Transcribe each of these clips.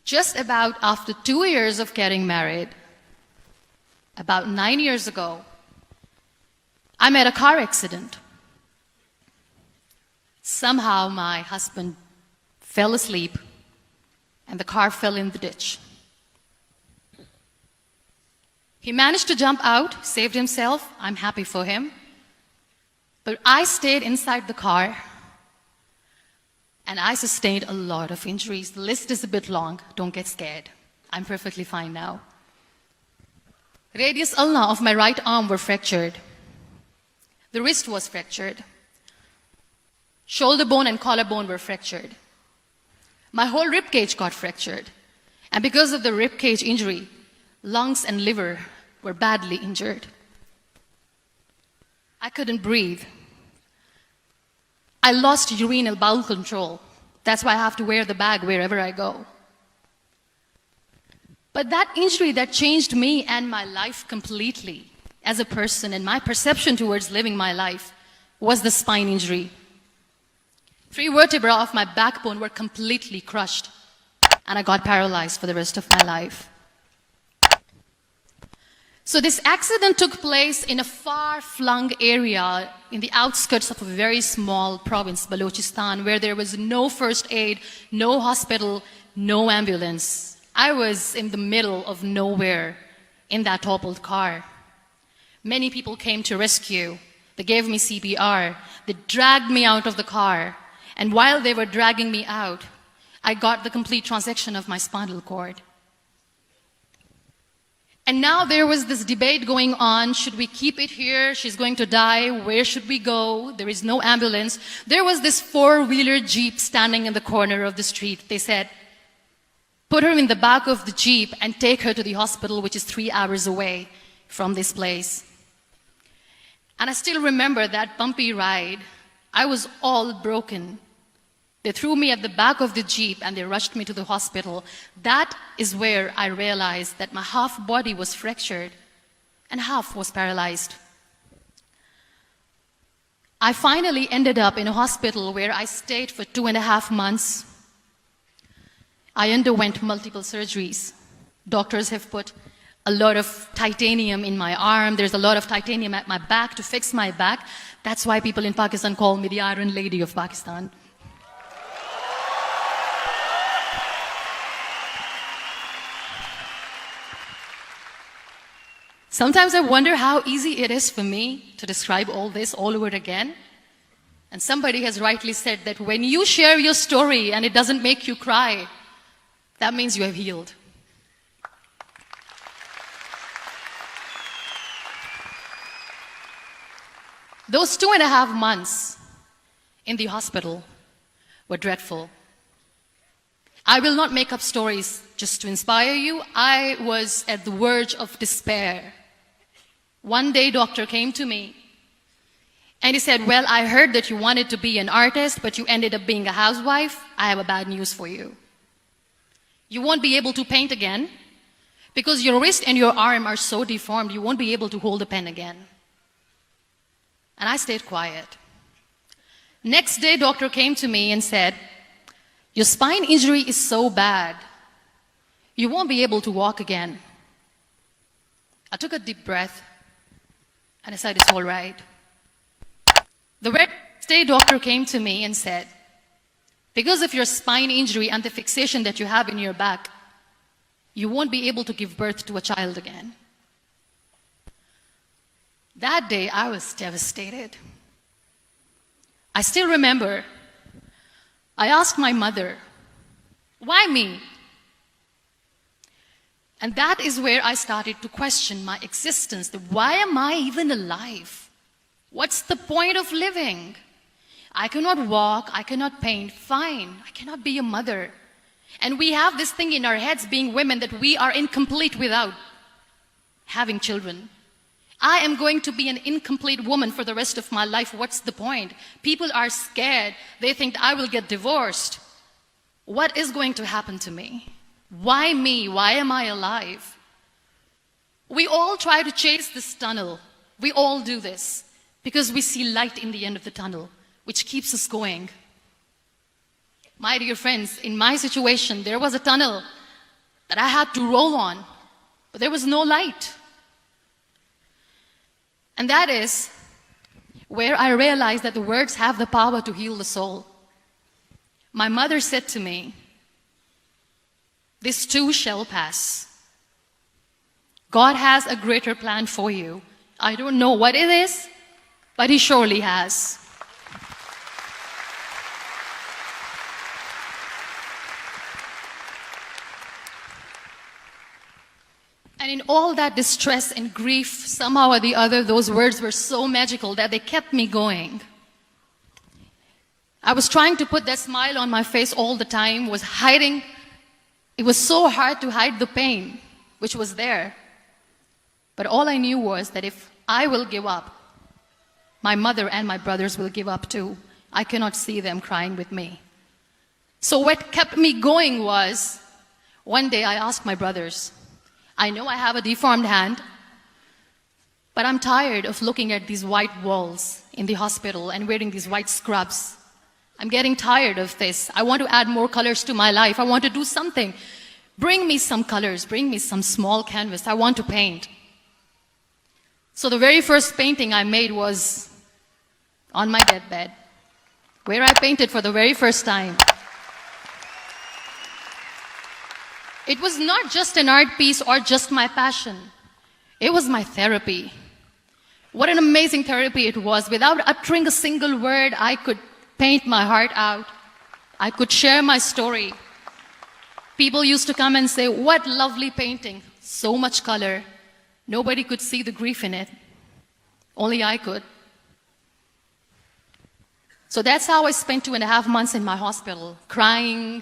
Just about after 2 years of getting married, about 9 years ago, I met a car accident. Somehow my husband fell asleep and the car fell in the ditch. He managed to jump out, saved himself. I'm happy for him. But I stayed inside the car and I sustained a lot of injuries. The list is a bit long. Don't get scared. I'm perfectly fine now. Radius ulna of my right arm were fractured. The wrist was fractured. Shoulder bone and collarbone were fractured. My whole rib cage got fractured. And because of the rib cage injury, lungs and liver were badly injured. I couldn't breathe. I lost urinary bowel control. That's why I have to wear the bag wherever I go. But that injury that changed me and my life completely as a person and my perception towards living my life was the spine injury. 3 vertebrae of my backbone were completely crushed and I got paralyzed for the rest of my life. So this accident took place in a far-flung area in the outskirts of a very small province, Balochistan, where there was no first aid, no hospital, no ambulance. I was in the middle of nowhere in that toppled car. Many people came to rescue. They gave me CPR. They dragged me out of the car. And while they were dragging me out, I got the complete transection of my spinal cord. And now there was this debate going on. Should we keep it here? She's going to die. Where should we go? There is no ambulance. There was this 4-wheeler Jeep standing in the corner of the street. They said, put her in the back of the Jeep and take her to the hospital, which is 3 hours away from this place. And I still remember that bumpy ride. I was all broken. They threw me at the back of the Jeep and they rushed me to the hospital. That is where I realized that my half body was fractured and half was paralyzed. I finally ended up in a hospital where I stayed for 2.5 months. I underwent multiple surgeries. Doctors have put a lot of titanium in my arm. There's a lot of titanium at my back to fix my back. That's why people in Pakistan call me the Iron Lady of Pakistan. Sometimes I wonder how easy it is for me to describe all this all over again. And somebody has rightly said that when you share your story and it doesn't make you cry, that means you have healed. Those 2.5 months in the hospital were dreadful. I will not make up stories just to inspire you. I was at the verge of despair. One day, doctor came to me and he said, well, I heard that you wanted to be an artist, but you ended up being a housewife. I have a bad news for you. You won't be able to paint again because your wrist and your arm are so deformed, you won't be able to hold a pen again. And I stayed quiet. Next day, doctor came to me and said, your spine injury is so bad, you won't be able to walk again. I took a deep breath and I said, it's all right. The next day, doctor came to me and said, because of your spine injury and the fixation that you have in your back, you won't be able to give birth to a child again. That day, I was devastated. I still remember, I asked my mother, why me? And that is where I started to question my existence. Why am I even alive? What's the point of living? I cannot walk, I cannot paint, fine. I cannot be a mother. And we have this thing in our heads, being women, that we are incomplete without having children. I am going to be an incomplete woman for the rest of my life. What's the point? People are scared. They think I will get divorced. What is going to happen to me? Why me? Why am I alive? We all try to chase this tunnel. We all do this because we see light in the end of the tunnel, which keeps us going. My dear friends, in my situation, there was a tunnel that I had to roll on, but there was no light. And that is where I realized that the words have the power to heal the soul. My mother said to me, "This too shall pass. God has a greater plan for you. I don't know what it is, but He surely has." And in all that distress and grief, somehow or the other, those words were so magical that they kept me going. I was trying to put that smile on my face all the time, was hiding. It was so hard to hide the pain, which was there. But all I knew was that if I will give up, my mother and my brothers will give up too. I cannot see them crying with me. So what kept me going was, one day I asked my brothers, "I know I have a deformed hand, but I'm tired of looking at these white walls in the hospital and wearing these white scrubs. I'm getting tired of this. I want to add more colors to my life. I want to do something. Bring me some colors. Bring me some small canvas. I want to paint." So the very first painting I made was on my deathbed, where I painted for the very first time. It was not just an art piece or just my passion. It was my therapy. What an amazing therapy it was. Without uttering a single word, I could paint my heart out. I could share my story. People used to come and say, "What lovely painting. So much color." Nobody could see the grief in it. Only I could. So that's how I spent 2.5 months in my hospital, crying,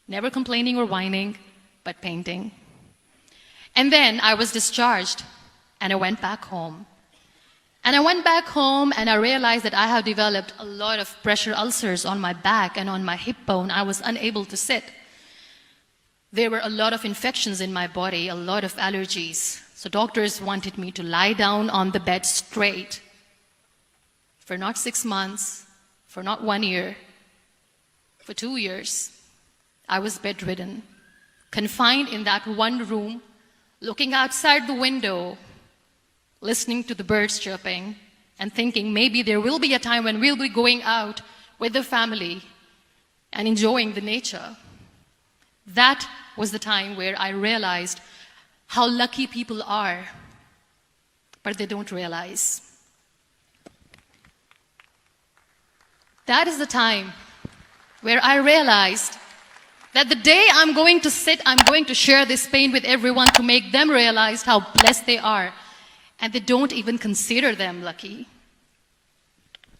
never complaining or whining, but painting. And then I was discharged, and I went back home. And I went back home, and I realized that I have developed a lot of pressure ulcers on my back and on my hip bone. I was unable to sit. There were a lot of infections in my body, a lot of allergies. So doctors wanted me to lie down on the bed straight for not 6 months, for not 1 year, for 2 years. I was bedridden, confined in that one room, looking outside the window, listening to the birds chirping, and thinking maybe there will be a time when we'll be going out with the family and enjoying the nature. That was the time where I realized how lucky people are, but they don't realize. That is the time where I realized that the day I'm going to sit, I'm going to share this pain with everyone to make them realize how blessed they are, and they don't even consider them lucky.